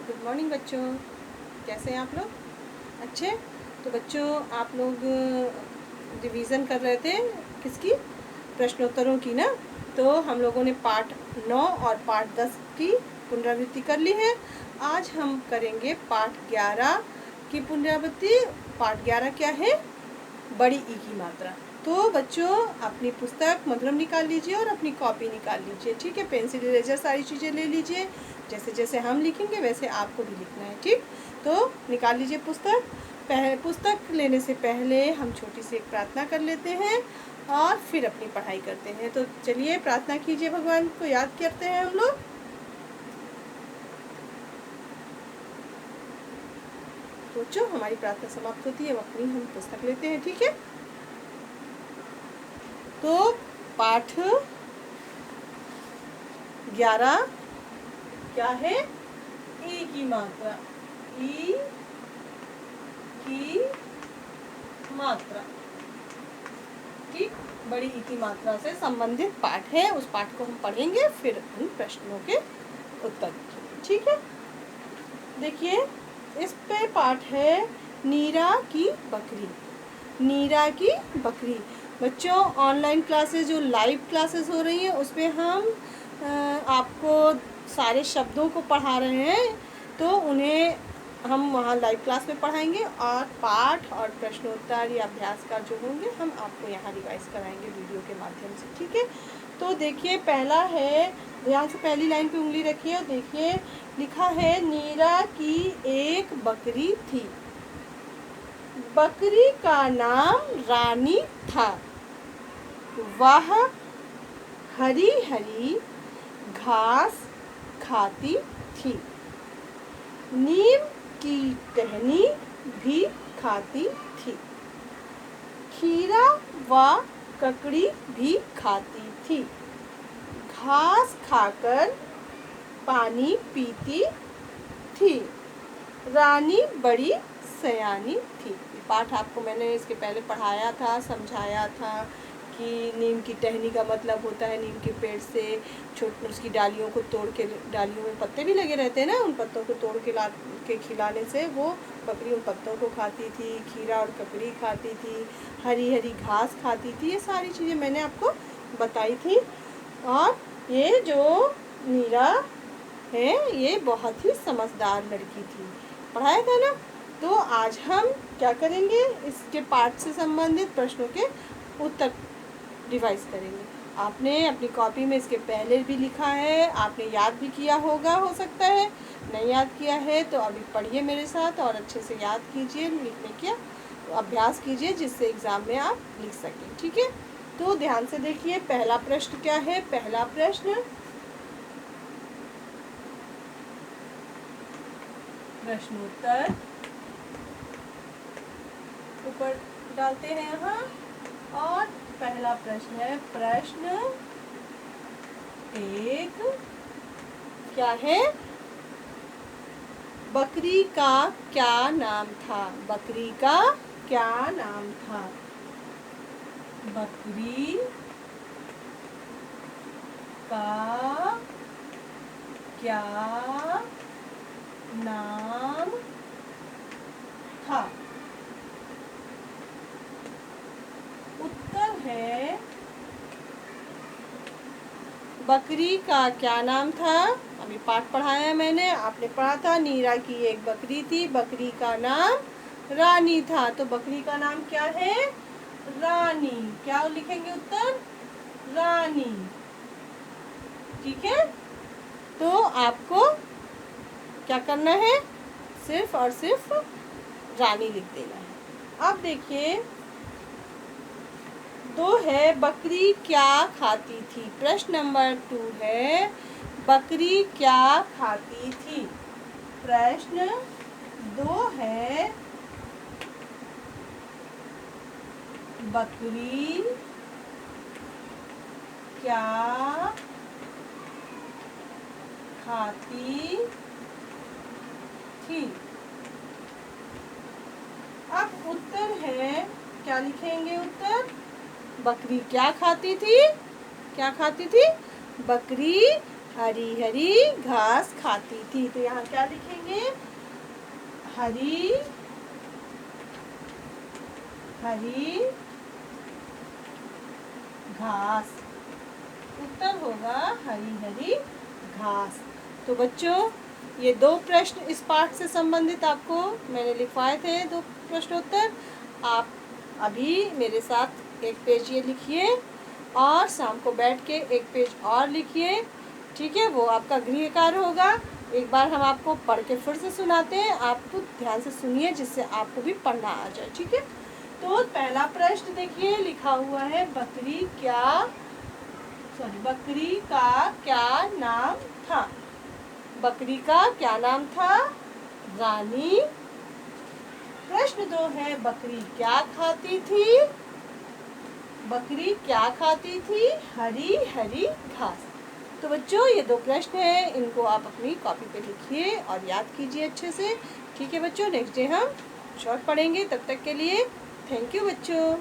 Good morning बच्चों, कैसे हैं आप लोग? अच्छे। तो बच्चों, आप लोग रिवीज़न कर रहे थे किसकी? प्रश्नोत्तरों की ना। तो हम लोगों ने पार्ट 9 और पार्ट 10 की पुनरावृत्ति कर ली है। आज हम करेंगे पार्ट 11 की पुनरावृत्ति। पार्ट 11 क्या है? बड़ी ई की मात्रा। तो बच्चों, अपनी पुस्तक मधुरम निकाल लीजिए और अपनी कॉपी निकाल लीजिए, ठीक है? पेंसिल इरेजर सारी चीज़ें ले लीजिए। जैसे जैसे हम लिखेंगे वैसे आपको भी लिखना है, ठीक? तो निकाल लीजिए पुस्तक। पुस्तक लेने से पहले हम छोटी सी एक प्रार्थना कर लेते हैं और फिर अपनी पढ़ाई करते हैं। तो चलिए प्रार्थना कीजिए, भगवान को याद करते हैं हम लोग। सोचो, हमारी प्रार्थना समाप्त होती है, अपनी हम पुस्तक लेते हैं, ठीक है? तो पाठ 11 क्या है? ई की मात्रा। ई की मात्रा, ठीक? बड़ी ई की मात्रा से संबंधित पाठ है। उस पाठ को हम पढ़ेंगे, फिर उन प्रश्नों के उत्तर, ठीक है? देखिए, इस पे पाठ है नीरा की बकरी। नीरा की बकरी। बच्चों, ऑनलाइन क्लासेस जो लाइव क्लासेस हो रही हैं उसमें हम आपको सारे शब्दों को पढ़ा रहे हैं। तो उन्हें हम वहाँ लाइव क्लास में पढ़ाएंगे और पाठ और प्रश्नोत्तर या अभ्यास का जो होंगे हम आपको यहाँ रिवाइज कराएंगे वीडियो के माध्यम से, ठीक है? तो देखिए, पहला है, ध्यान से पहली लाइन पे उंगली रखिए और देखिए, लिखा है नीरा की एक बकरी थी। बकरी का नाम रानी था। वह हरी हरी घास खाती थी। नीम की टहनी भी खाती थी। खीरा व ककड़ी भी खाती थी। घास खाकर पानी पीती थी। रानी बड़ी सयानी थी। पाठ आपको मैंने इसके पहले पढ़ाया था, समझाया था कि नीम की टहनी का मतलब होता है नीम के पेड़ से छोटी उसकी डालियों को तोड़ के, डालियों में पत्ते भी लगे रहते हैं ना, उन पत्तों को तोड़ के खिलाने से वो बकरी उन पत्तों को खाती थी। खीरा और ककड़ी खाती थी, हरी हरी घास खाती थी। ये सारी चीज़ें मैंने आपको बताई थी। और ये जो नीरा है ये बहुत ही समझदार लड़की थी, पढ़ाया था ना। तो आज हम क्या करेंगे? इसके पाठ से संबंधित प्रश्नों के उत्तर रिवाइज करेंगे। आपने अपनी कॉपी में इसके पहले भी लिखा है, आपने याद भी किया होगा, हो सकता है नहीं याद किया है तो अभी पढ़िए मेरे साथ और अच्छे से याद कीजिए, लिखने का अभ्यास कीजिए जिससे एग्ज़ाम में आप लिख सकें, ठीक है? तो ध्यान से देखिए, पहला प्रश्न क्या है? पहला प्रश्न, प्रश्नोत्तर ऊपर डालते हैं यहाँ। और पहला प्रश्न है, प्रश्न 1 क्या है? बकरी का क्या नाम था? बकरी का क्या नाम था? बकरी का क्या नाम था? उत्तर है, बकरी का क्या नाम था? अभी पाठ पढ़ाया है मैंने, आपने पढ़ा था नीरा की एक बकरी थी, बकरी का नाम रानी था। तो बकरी का नाम क्या है? रानी। क्या लिखेंगे उत्तर? रानी, ठीक है? तो आपको क्या करना है? सिर्फ और सिर्फ रानी लिख देना है। अब देखिए, 2 है, बकरी क्या खाती थी? प्रश्न नंबर 2 है, बकरी क्या खाती थी? प्रश्न 2 है, बकरी क्या खाती थी? अब उत्तर है, क्या लिखेंगे उत्तर? बकरी क्या खाती थी? क्या खाती थी? बकरी हरी हरी घास खाती थी। तो यहाँ क्या लिखेंगे? हरी हरी घास। उत्तर होगा हरी हरी घास। तो बच्चों, ये 2 प्रश्न इस पाठ से संबंधित आपको मैंने लिखवाए थे, 2 प्रश्नोत्तर। आप अभी मेरे साथ एक पेज ये लिखिए और शाम को बैठ के एक पेज और लिखिए, ठीक है? वो आपका गृह कार्य होगा। एक बार हम आपको पढ़ के फिर से सुनाते हैं, आप खुद ध्यान से सुनिए जिससे आपको भी पढ़ना आ जाए, ठीक है? तो पहला प्रश्न देखिए, लिखा हुआ है बकरी का क्या नाम था? बकरी का क्या नाम था? रानी। प्रश्न 2 है, बकरी क्या खाती थी? बकरी क्या खाती थी? हरी हरी घास। तो बच्चों, ये 2 प्रश्न हैं, इनको आप अपनी कॉपी पे लिखिए और याद कीजिए अच्छे से, ठीक है बच्चों? नेक्स्ट डे हम शॉर्ट पढ़ेंगे। तब तक के लिए थैंक यू बच्चों।